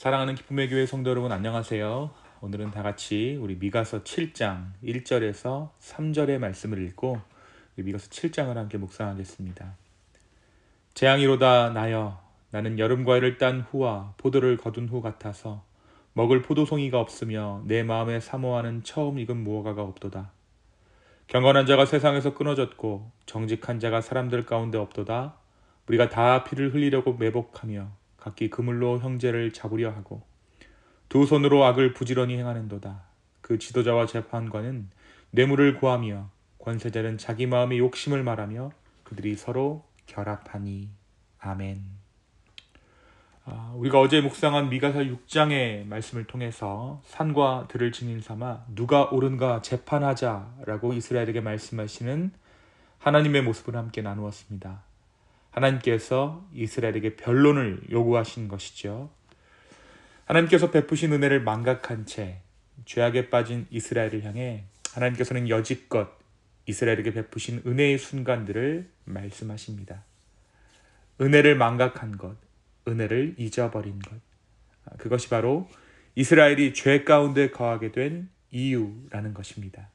사랑하는 기쁨의 교회 성도 여러분 안녕하세요. 오늘은 다 같이 우리 미가서 7장 1절에서 3절의 말씀을 읽고 미가서 7장을 함께 묵상하겠습니다. 재앙이로다 나여 나는 여름 과일을 딴 후와 포도를 거둔 후 같아서 먹을 포도송이가 없으며 내 마음에 사모하는 처음 익은 무화과가 없도다. 경건한 자가 세상에서 끊어졌고 정직한 자가 사람들 가운데 없도다. 우리가 다 피를 흘리려고 매복하며 각기 그물로 형제를 잡으려 하고 두 손으로 악을 부지런히 행하는도다. 그 지도자와 재판관은 뇌물을 구하며 권세자는 자기 마음의 욕심을 말하며 그들이 서로 결합하니. 아멘. 우리가 어제 묵상한 미가서 6장의 말씀을 통해서 산과 들을 증인 삼아 누가 옳은가 재판하자라고 이스라엘에게 말씀하시는 하나님의 모습을 함께 나누었습니다. 하나님께서 이스라엘에게 변론을 요구하신 것이죠. 하나님께서 베푸신 은혜를 망각한 채 죄악에 빠진 이스라엘을 향해 하나님께서는 여지껏 이스라엘에게 베푸신 은혜의 순간들을 말씀하십니다. 은혜를 망각한 것, 은혜를 잊어버린 것, 그것이 바로 이스라엘이 죄 가운데 거하게 된 이유라는 것입니다.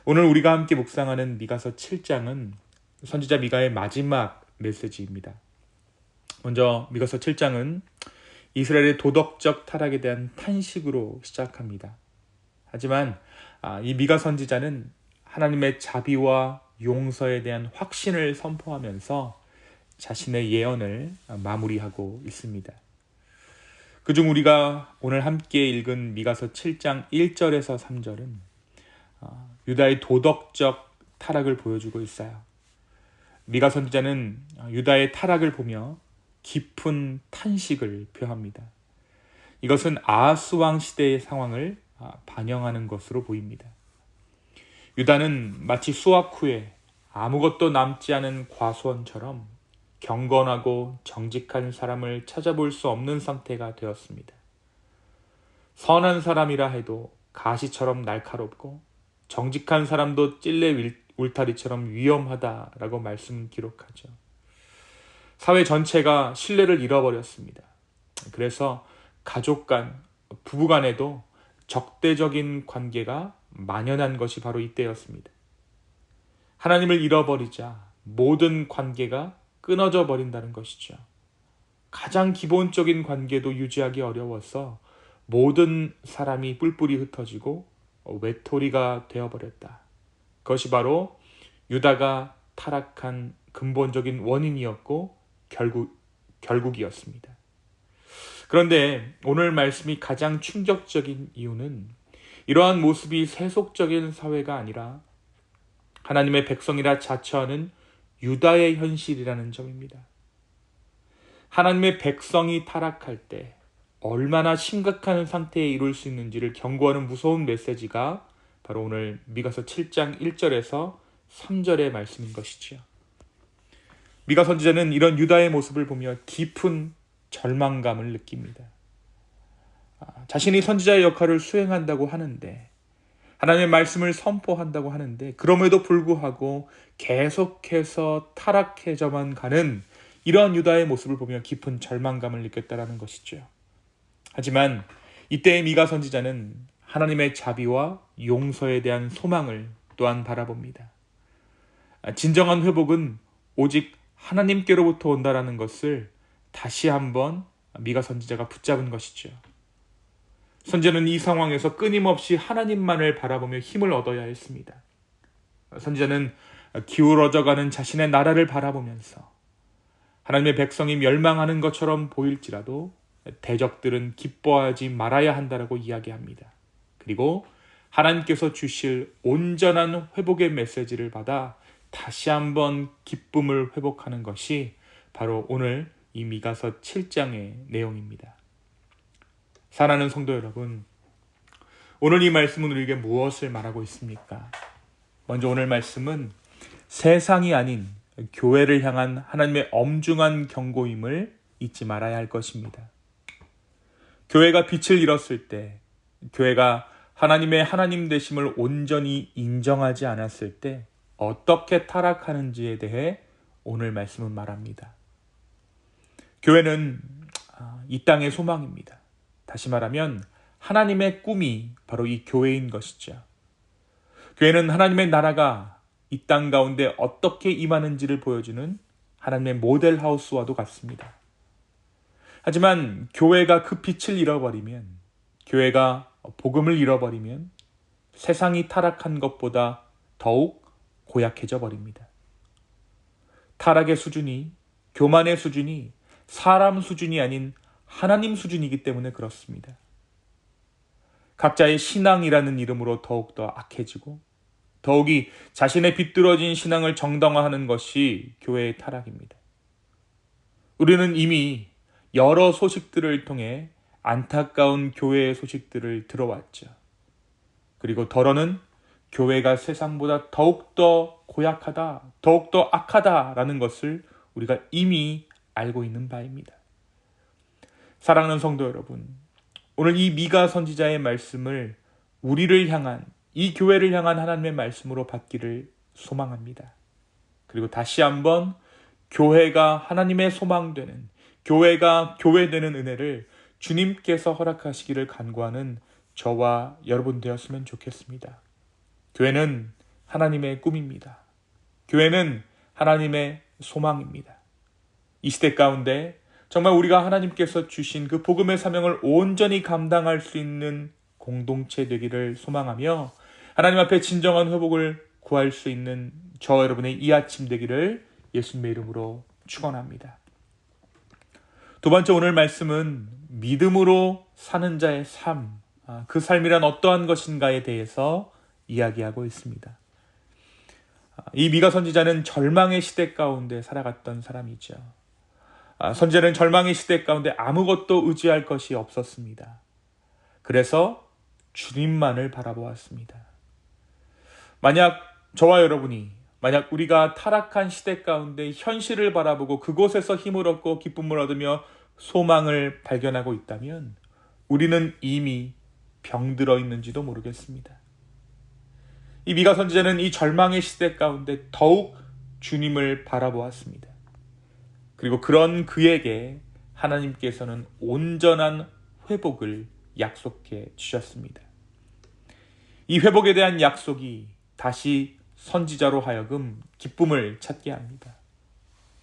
오늘 우리가 함께 묵상하는 미가서 7장은 선지자 미가의 마지막 메시지입니다. 먼저 미가서 7장은 이스라엘의 도덕적 타락에 대한 탄식으로 시작합니다. 하지만 이 미가 선지자는 하나님의 자비와 용서에 대한 확신을 선포하면서 자신의 예언을 마무리하고 있습니다. 그중 우리가 오늘 함께 읽은 미가서 7장 1절에서 3절은 유다의 도덕적 타락을 보여주고 있어요. 미가 선지자는 유다의 타락을 보며 깊은 탄식을 표합니다. 이것은 아하스 왕 시대의 상황을 반영하는 것으로 보입니다. 유다는 마치 수확 후에 아무것도 남지 않은 과수원처럼 경건하고 정직한 사람을 찾아볼 수 없는 상태가 되었습니다. 선한 사람이라 해도 가시처럼 날카롭고 정직한 사람도 찔레 울타리처럼 위험하다라고 말씀 기록하죠. 사회 전체가 신뢰를 잃어버렸습니다. 그래서 가족 간, 부부 간에도 적대적인 관계가 만연한 것이 바로 이때였습니다. 하나님을 잃어버리자 모든 관계가 끊어져 버린다는 것이죠. 가장 기본적인 관계도 유지하기 어려워서 모든 사람이 뿔뿔이 흩어지고 외톨이가 되어버렸다. 그것이 바로 유다가 타락한 근본적인 원인이었고 결국이었습니다. 그런데 오늘 말씀이 가장 충격적인 이유는 이러한 모습이 세속적인 사회가 아니라 하나님의 백성이라 자처하는 유다의 현실이라는 점입니다. 하나님의 백성이 타락할 때 얼마나 심각한 상태에 이룰 수 있는지를 경고하는 무서운 메시지가 바로 오늘 미가서 7장 1절에서 3절의 말씀인 것이지요. 미가 선지자는 이런 유다의 모습을 보며 깊은 절망감을 느낍니다. 자신이 선지자의 역할을 수행한다고 하는데, 하나님의 말씀을 선포한다고 하는데, 그럼에도 불구하고 계속해서 타락해져만 가는 이러한 유다의 모습을 보며 깊은 절망감을 느꼈다는 것이죠. 하지만 이때의 미가 선지자는 하나님의 자비와 용서에 대한 소망을 또한 바라봅니다. 진정한 회복은 오직 하나님께로부터 온다라는 것을 다시 한번 미가 선지자가 붙잡은 것이죠. 선지자는 이 상황에서 끊임없이 하나님만을 바라보며 힘을 얻어야 했습니다. 선지자는 기울어져가는 자신의 나라를 바라보면서 하나님의 백성이 멸망하는 것처럼 보일지라도 대적들은 기뻐하지 말아야 한다라고 이야기합니다. 그리고 하나님께서 주실 온전한 회복의 메시지를 받아 다시 한번 기쁨을 회복하는 것이 바로 오늘 이 미가서 7장의 내용입니다. 사랑하는 성도 여러분, 오늘 이 말씀은 우리에게 무엇을 말하고 있습니까? 먼저 오늘 말씀은 세상이 아닌 교회를 향한 하나님의 엄중한 경고임을 잊지 말아야 할 것입니다. 교회가 빛을 잃었을 때, 교회가 하나님의 하나님 되심을 온전히 인정하지 않았을 때 어떻게 타락하는지에 대해 오늘 말씀은 말합니다. 교회는 이 땅의 소망입니다. 다시 말하면 하나님의 꿈이 바로 이 교회인 것이죠. 교회는 하나님의 나라가 이 땅 가운데 어떻게 임하는지를 보여주는 하나님의 모델 하우스와도 같습니다. 하지만 교회가 그 빛을 잃어버리면, 교회가 복음을 잃어버리면 세상이 타락한 것보다 더욱 고약해져 버립니다. 타락의 수준이, 교만의 수준이 사람 수준이 아닌 하나님 수준이기 때문에 그렇습니다. 각자의 신앙이라는 이름으로 더욱더 악해지고 더욱이 자신의 비뚤어진 신앙을 정당화하는 것이 교회의 타락입니다. 우리는 이미 여러 소식들을 통해 안타까운 교회의 소식들을 들어왔죠. 그리고 더러는 교회가 세상보다 더욱더 고약하다, 더욱더 악하다라는 것을 우리가 이미 알고 있는 바입니다. 사랑하는 성도 여러분, 오늘 이 미가 선지자의 말씀을 우리를 향한, 이 교회를 향한 하나님의 말씀으로 받기를 소망합니다. 그리고 다시 한번 교회가 하나님의 소망되는, 교회가 교회되는 은혜를 주님께서 허락하시기를 간구하는 저와 여러분 되었으면 좋겠습니다. 교회는 하나님의 꿈입니다. 교회는 하나님의 소망입니다. 이 시대 가운데 정말 우리가 하나님께서 주신 그 복음의 사명을 온전히 감당할 수 있는 공동체 되기를 소망하며 하나님 앞에 진정한 회복을 구할 수 있는 저와 여러분의 이 아침 되기를 예수님의 이름으로 축원합니다. 두 번째 오늘 말씀은 믿음으로 사는 자의 삶, 그 삶이란 어떠한 것인가에 대해서 이야기하고 있습니다. 이 미가 선지자는 절망의 시대 가운데 살아갔던 사람이죠. 선지자는 절망의 시대 가운데 아무것도 의지할 것이 없었습니다. 그래서 주님만을 바라보았습니다. 만약 저와 여러분이, 만약 우리가 타락한 시대 가운데 현실을 바라보고 그곳에서 힘을 얻고 기쁨을 얻으며 소망을 발견하고 있다면 우리는 이미 병들어 있는지도 모르겠습니다. 이 미가 선지자는 이 절망의 시대 가운데 더욱 주님을 바라보았습니다. 그리고 그런 그에게 하나님께서는 온전한 회복을 약속해 주셨습니다. 이 회복에 대한 약속이 다시 선지자로 하여금 기쁨을 찾게 합니다.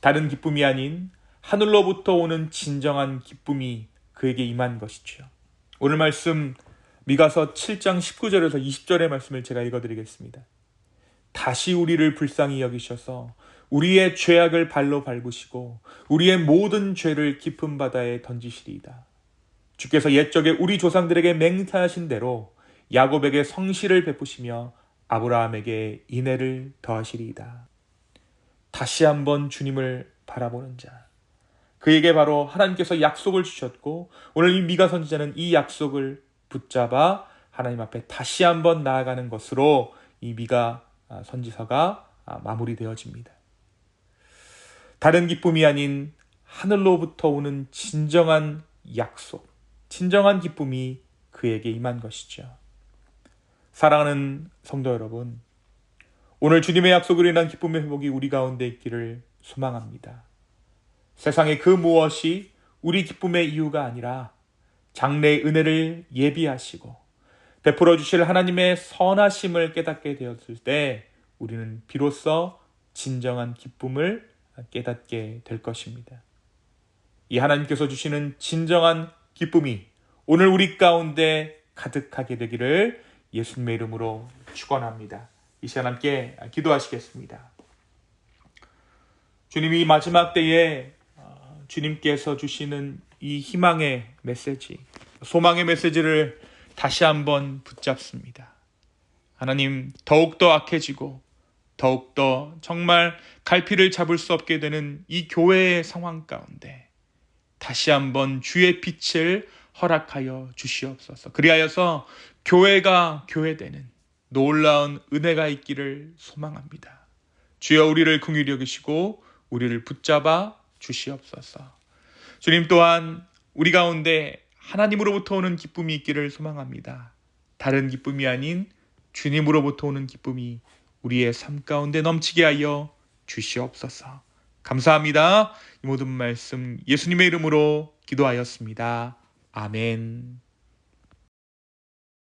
다른 기쁨이 아닌 하늘로부터 오는 진정한 기쁨이 그에게 임한 것이죠. 오늘 말씀 미가서 7장 19절에서 20절의 말씀을 제가 읽어드리겠습니다. 다시 우리를 불쌍히 여기셔서 우리의 죄악을 발로 밟으시고 우리의 모든 죄를 깊은 바다에 던지시리이다. 주께서 옛적에 우리 조상들에게 맹세하신 대로 야곱에게 성실을 베푸시며 아브라함에게 인애를 더하시리이다. 다시 한번 주님을 바라보는 자, 그에게 바로 하나님께서 약속을 주셨고 오늘 이 미가 선지자는 이 약속을 붙잡아 하나님 앞에 다시 한번 나아가는 것으로 이 미가 선지서가 마무리되어집니다. 다른 기쁨이 아닌 하늘로부터 오는 진정한 약속, 진정한 기쁨이 그에게 임한 것이죠. 사랑하는 성도 여러분, 오늘 주님의 약속으로 인한 기쁨의 회복이 우리 가운데 있기를 소망합니다. 세상의 그 무엇이 우리 기쁨의 이유가 아니라 장래의 은혜를 예비하시고 베풀어 주실 하나님의 선하심을 깨닫게 되었을 때 우리는 비로소 진정한 기쁨을 깨닫게 될 것입니다. 이 하나님께서 주시는 진정한 기쁨이 오늘 우리 가운데 가득하게 되기를 예수님의 이름으로 축원합니다. 이 시간 함께 기도하시겠습니다. 주님이 마지막 때에 주님께서 주시는 이 희망의 메시지, 소망의 메시지를 다시 한번 붙잡습니다. 하나님, 더욱더 악해지고 더욱더 정말 갈피를 잡을 수 없게 되는 이 교회의 상황 가운데 다시 한번 주의 빛을 허락하여 주시옵소서. 그리하여서 교회가 교회되는 놀라운 은혜가 있기를 소망합니다. 주여 우리를 긍휼히 여기시고 우리를 붙잡아 주시옵소서. 주님 또한 우리 가운데 하나님으로부터 오는 기쁨이 있기를 소망합니다. 다른 기쁨이 아닌 주님으로부터 오는 기쁨이 우리의 삶 가운데 넘치게 하여 주시옵소서. 감사합니다. 이 모든 말씀 예수님의 이름으로 기도하였습니다. 아멘.